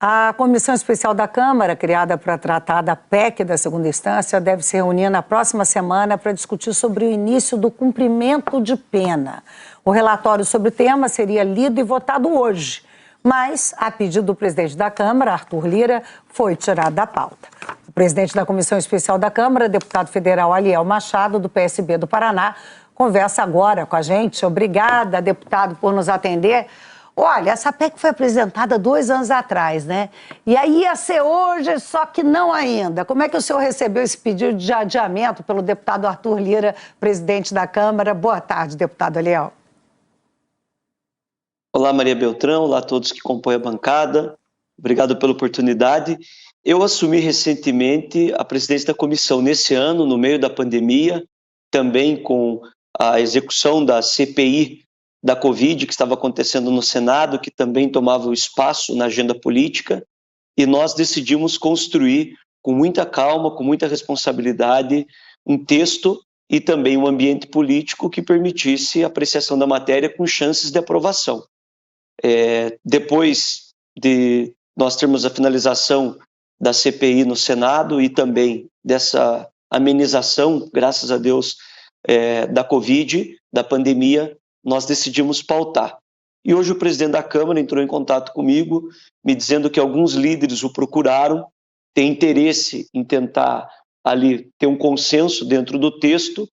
A Comissão Especial da Câmara, criada para tratar da PEC da segunda instância, deve se reunir na próxima semana para discutir sobre o início do cumprimento de pena. O relatório sobre o tema seria lido e votado hoje, mas, a pedido do presidente da Câmara, Arthur Lira, foi tirado da pauta. O presidente da Comissão Especial da Câmara, deputado federal Aliel Machado, do PSB do Paraná, conversa agora com a gente. Obrigada, deputado, por nos atender. Olha, essa PEC foi apresentada 2 anos atrás, né? E aí ia ser hoje, só que não ainda. Como é que o senhor recebeu esse pedido de adiamento pelo deputado Arthur Lira, presidente da Câmara? Boa tarde, deputado Aliel. Olá, Maria Beltrão, olá a todos que compõem a bancada. Obrigado pela oportunidade. Eu assumi recentemente a presidência da comissão nesse ano, no meio da pandemia, também com a execução da CPI da Covid, que estava acontecendo no Senado, que também tomava o espaço na agenda política, e nós decidimos construir, com muita calma, com muita responsabilidade, um texto e também um ambiente político que permitisse a apreciação da matéria com chances de aprovação. Depois de nós termos a finalização da CPI no Senado e também dessa amenização, graças a Deus, da Covid, da pandemia, nós decidimos pautar. E hoje o presidente da Câmara entrou em contato comigo, me dizendo que alguns líderes o procuraram, têm interesse em tentar ali ter um consenso dentro do texto,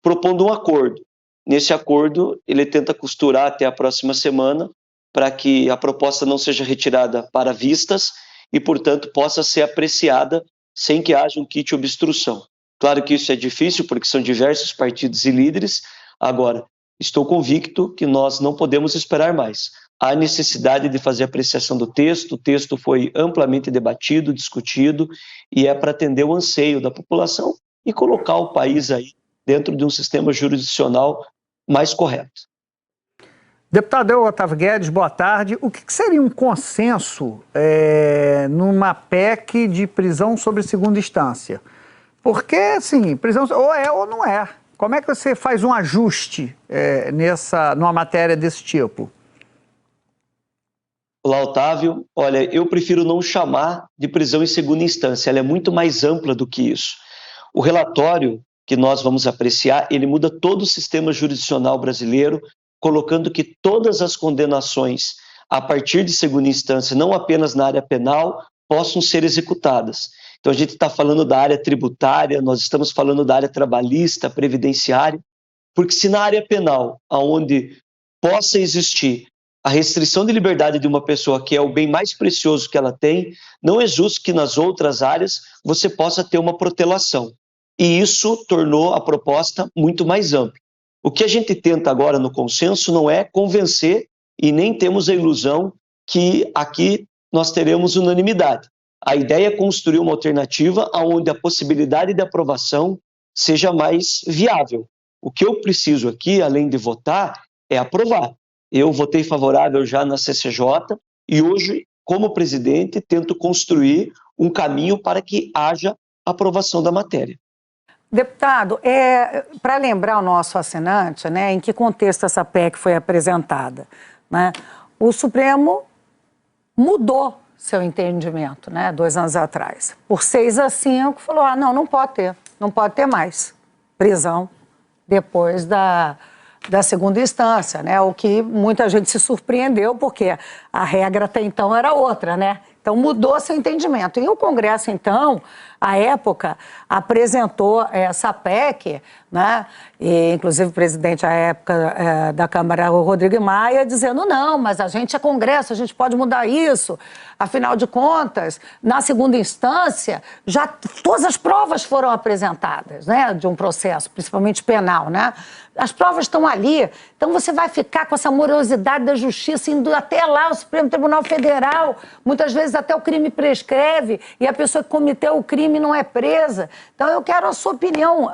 propondo um acordo. Nesse acordo, ele tenta costurar até a próxima semana, para que a proposta não seja retirada para vistas e, portanto, possa ser apreciada sem que haja um kit obstrução. Claro que isso é difícil, porque são diversos partidos e líderes. Agora, estou convicto que nós não podemos esperar mais. Há necessidade de fazer apreciação do texto, o texto foi amplamente debatido, discutido, e é para atender o anseio da população e colocar o país aí dentro de um sistema jurisdicional mais correto. Deputado Otávio Guedes, boa tarde. O que seria um consenso numa PEC de prisão sob segunda instância? Porque, assim, prisão ou é ou não é. Como é que você faz um ajuste numa matéria desse tipo? Olá, Otávio. Olha, eu prefiro não chamar de prisão em segunda instância, ela é muito mais ampla do que isso. O relatório que nós vamos apreciar, ele muda todo o sistema jurisdicional brasileiro, colocando que todas as condenações a partir de segunda instância, não apenas na área penal, possam ser executadas. Então a gente está falando da área tributária, nós estamos falando da área trabalhista, previdenciária, porque se na área penal, onde possa existir a restrição de liberdade de uma pessoa, que é o bem mais precioso que ela tem, não é justo que nas outras áreas você possa ter uma protelação. E isso tornou a proposta muito mais ampla. O que a gente tenta agora no consenso não é convencer e nem temos a ilusão que aqui nós teremos unanimidade. A ideia é construir uma alternativa onde a possibilidade de aprovação seja mais viável. O que eu preciso aqui, além de votar, é aprovar. Eu votei favorável já na CCJ e hoje, como presidente, tento construir um caminho para que haja aprovação da matéria. Deputado, para lembrar o nosso assinante, né, em que contexto essa PEC foi apresentada, né, o Supremo mudou seu entendimento, né, 2 anos atrás. Por 6-5, falou, não pode ter mais prisão depois da segunda instância, né, o que muita gente se surpreendeu, porque a regra até então era outra, né? Então, mudou seu entendimento. E o Congresso, então, à época, apresentou essa PEC, né? E, inclusive, o presidente, à época, da Câmara, o Rodrigo Maia, dizendo, não, mas a gente é Congresso, a gente pode mudar isso. Afinal de contas, na segunda instância, já todas as provas foram apresentadas, né? De um processo, principalmente penal, né? As provas estão ali, então você vai ficar com essa morosidade da justiça indo até lá, o Supremo Tribunal Federal, muitas vezes até o crime prescreve e a pessoa que cometeu o crime não é presa. Então eu quero a sua opinião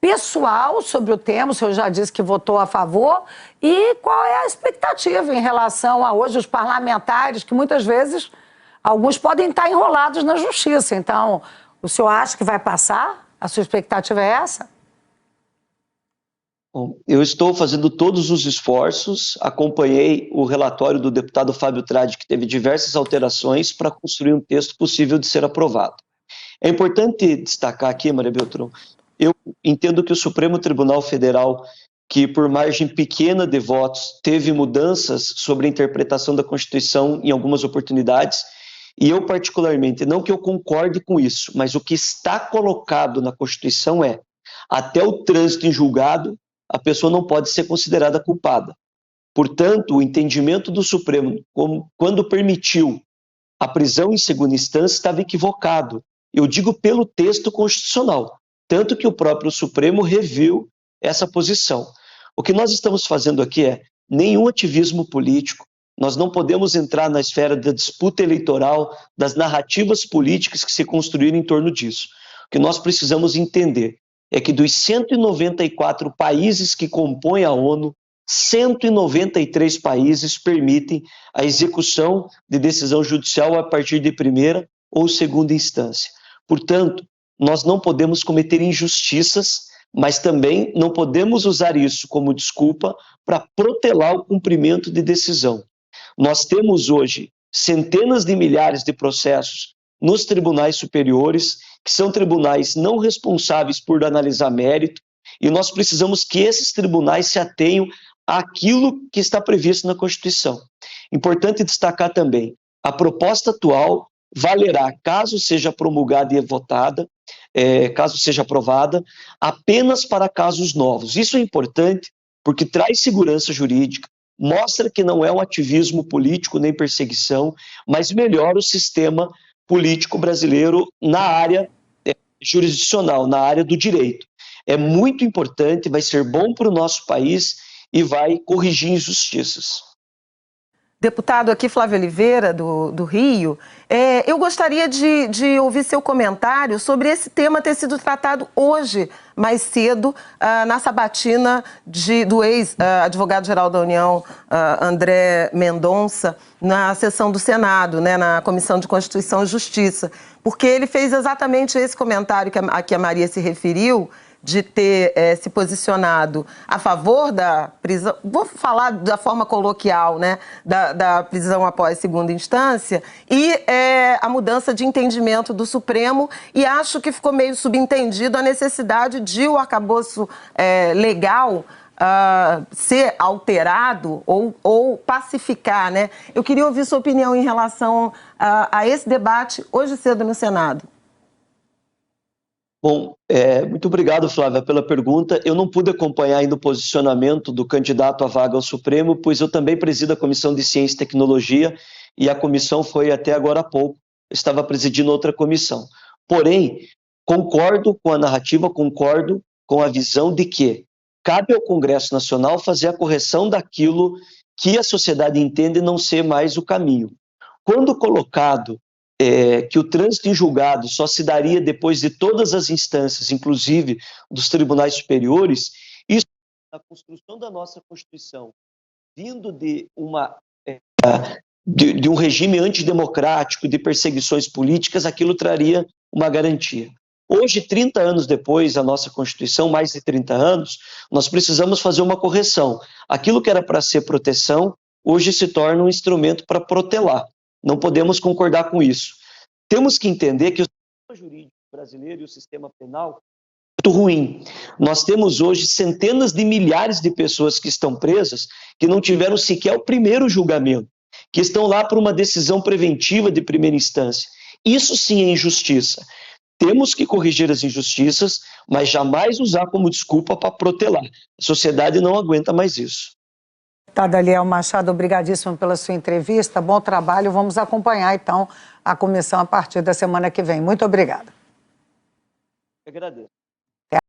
pessoal sobre o tema, o senhor já disse que votou a favor, e qual é a expectativa em relação a hoje os parlamentares, que muitas vezes alguns podem estar enrolados na justiça. Então, o senhor acha que vai passar? A sua expectativa é essa? Bom, eu estou fazendo todos os esforços, acompanhei o relatório do deputado Fábio Tradi, que teve diversas alterações para construir um texto possível de ser aprovado. É importante destacar aqui, Maria Beltrão, eu entendo que o Supremo Tribunal Federal, que por margem pequena de votos teve mudanças sobre a interpretação da Constituição em algumas oportunidades, e eu particularmente, não que eu concorde com isso, mas o que está colocado na Constituição é, até o trânsito em julgado, a pessoa não pode ser considerada culpada. Portanto, o entendimento do Supremo, quando permitiu a prisão em segunda instância, estava equivocado. Eu digo pelo texto constitucional, tanto que o próprio Supremo reviu essa posição. O que nós estamos fazendo aqui é nenhum ativismo político, nós não podemos entrar na esfera da disputa eleitoral, das narrativas políticas que se construíram em torno disso. O que nós precisamos entender é que dos 194 países que compõem a ONU, 193 países permitem a execução de decisão judicial a partir de primeira ou segunda instância. Portanto, nós não podemos cometer injustiças, mas também não podemos usar isso como desculpa para protelar o cumprimento de decisão. Nós temos hoje centenas de milhares de processos nos tribunais superiores, que são tribunais não responsáveis por analisar mérito, e nós precisamos que esses tribunais se atenham àquilo que está previsto na Constituição. Importante destacar também, a proposta atual valerá, caso seja promulgada e votada, caso seja aprovada, apenas para casos novos. Isso é importante porque traz segurança jurídica, mostra que não é um ativismo político nem perseguição, mas melhora o sistema político brasileiro na área jurisdicional, na área do direito. É muito importante, vai ser bom para o nosso país e vai corrigir injustiças. Deputado aqui, Flávio Oliveira, do Rio, eu gostaria de ouvir seu comentário sobre esse tema ter sido tratado hoje, mais cedo, na sabatina do ex-advogado-geral da União, André Mendonça, na sessão do Senado, né, na Comissão de Constituição e Justiça, porque ele fez exatamente esse comentário a que a Maria se referiu, de ter se posicionado a favor da prisão, vou falar da forma coloquial, né, da prisão após segunda instância, e a mudança de entendimento do Supremo, e acho que ficou meio subentendido a necessidade de o arcabouço legal ser alterado ou pacificar, né? Eu queria ouvir sua opinião em relação a esse debate hoje cedo no Senado. Bom, muito obrigado, Flávia, pela pergunta. Eu não pude acompanhar ainda o posicionamento do candidato à vaga ao Supremo, pois eu também presido a Comissão de Ciência e Tecnologia e a comissão foi até agora há pouco, eu estava presidindo outra comissão. Porém, concordo com a narrativa, concordo com a visão de que cabe ao Congresso Nacional fazer a correção daquilo que a sociedade entende não ser mais o caminho. Quando colocado que o trânsito em julgado só se daria depois de todas as instâncias, inclusive dos tribunais superiores, isso, na construção da nossa Constituição, vindo de um regime antidemocrático, de perseguições políticas, aquilo traria uma garantia. Hoje, 30 anos depois da nossa Constituição, mais de 30 anos, nós precisamos fazer uma correção. Aquilo que era para ser proteção, hoje se torna um instrumento para protelar. Não podemos concordar com isso. Temos que entender que o sistema jurídico brasileiro e o sistema penal é muito ruim. Nós temos hoje centenas de milhares de pessoas que estão presas que não tiveram sequer o primeiro julgamento, que estão lá por uma decisão preventiva de primeira instância. Isso sim é injustiça. Temos que corrigir as injustiças, mas jamais usar como desculpa para protelar. A sociedade não aguenta mais isso. Deputado Aliel Machado, obrigadíssimo pela sua entrevista, bom trabalho, vamos acompanhar então a comissão a partir da semana que vem. Muito obrigada. Eu agradeço.